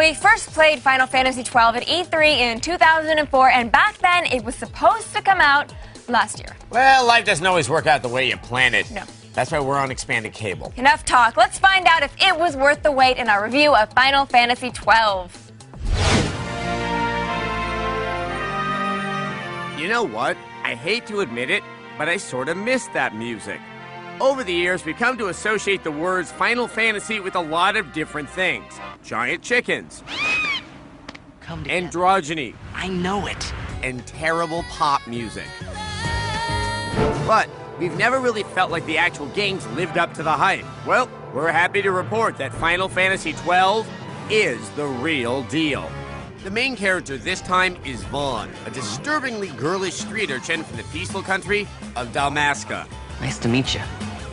We first played Final Fantasy XII at E3 in 2004, and back then it was supposed to come out last year. Well, life doesn't always work out the way you plan it. No. That's why we're on expanded cable. Enough talk. Let's find out if it was worth the wait in our review of Final Fantasy XII. You know what? I hate to admit it, but I sort of miss that music. Over the years, we've come to associate the words Final Fantasy with a lot of different things. Giant chickens. Androgyny. I know it. And terrible pop music. But we've never really felt like the actual games lived up to the hype. Well, we're happy to report that Final Fantasy XII is the real deal. The main character this time is Vaughn, a disturbingly girlish street urchin from the peaceful country of Dalmasca. Nice to meet you.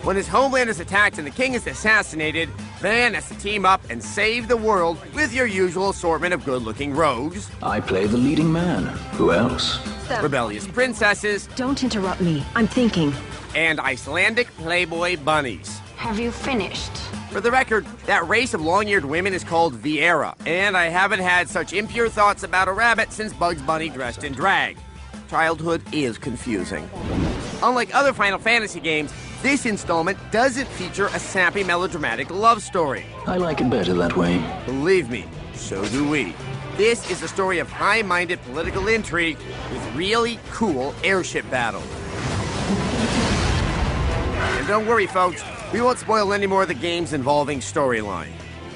When his homeland is attacked and the king is assassinated, Van has to team up and save the world with your usual assortment of good-looking rogues. I play the leading man. Who else? Rebellious princesses. Don't interrupt me. I'm thinking. And Icelandic playboy bunnies. Have you finished? For the record, that race of long-eared women is called Viera, and I haven't had such impure thoughts about a rabbit since Bugs Bunny dressed in drag. Childhood is confusing. Unlike other Final Fantasy games, this installment doesn't feature a sappy melodramatic love story. I like it better that way. Believe me, so do we. This is a story of high-minded political intrigue with really cool airship battles. And don't worry, folks, we won't spoil any more of the games involving storyline.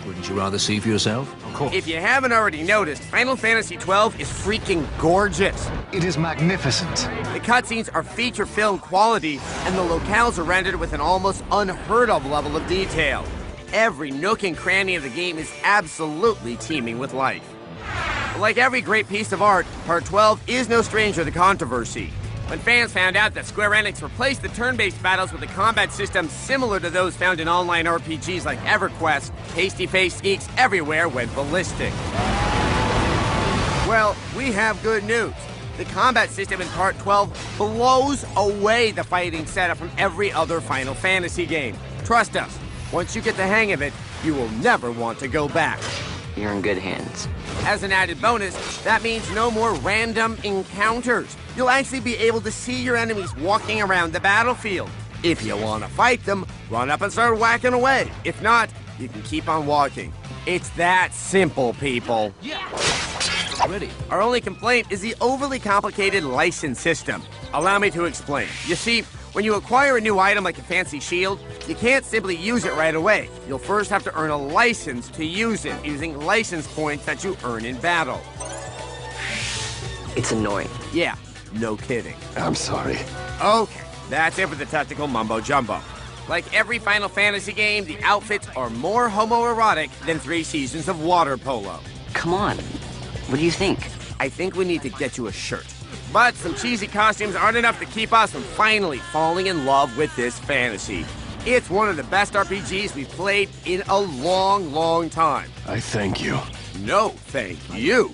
Wouldn't you rather see for yourself? Of course. If you haven't already noticed, Final Fantasy XII is freaking gorgeous. It is magnificent. The cutscenes are feature film quality, and the locales are rendered with an almost unheard of level of detail. Every nook and cranny of the game is absolutely teeming with life. But like every great piece of art, Part 12 is no stranger to controversy. When fans found out that Square Enix replaced the turn-based battles with a combat system similar to those found in online RPGs like EverQuest, pasty-faced geeks everywhere went ballistic. Well, we have good news. The combat system in Part 12 blows away the fighting setup from every other Final Fantasy game. Trust us, once you get the hang of it, you will never want to go back. You're in good hands. As an added bonus, that means no more random encounters. You'll actually be able to see your enemies walking around the battlefield. If you want to fight them, run up and start whacking away. If not, you can keep on walking. It's that simple, people. Ready. Our only complaint is the overly complicated license system. Allow me to explain. You see, when you acquire a new item like a fancy shield, you can't simply use it right away. You'll first have to earn a license to use it, using license points that you earn in battle. It's annoying. Yeah, no kidding. I'm sorry. Okay, that's it for the technical mumbo-jumbo. Like every Final Fantasy game, the outfits are more homoerotic than 3 seasons of water polo. Come on. What do you think? I think we need to get you a shirt. But some cheesy costumes aren't enough to keep us from finally falling in love with this fantasy. It's one of the best RPGs we've played in a long, long time. I thank you. No, thank you.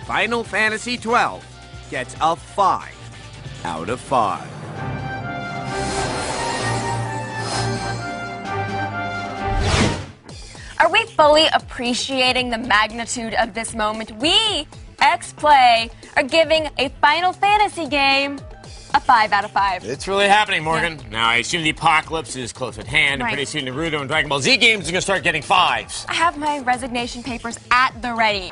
Final Fantasy XII gets a 5 out of 5. Are we fully appreciating the magnitude of this moment? We, XPlay, are giving a Final Fantasy game a 5 out of 5. It's really happening, Morgan. Yeah. Now, I assume the apocalypse is close at hand, Right. and pretty soon Naruto and Dragon Ball Z games are going to start getting 5s. I have my resignation papers at the ready.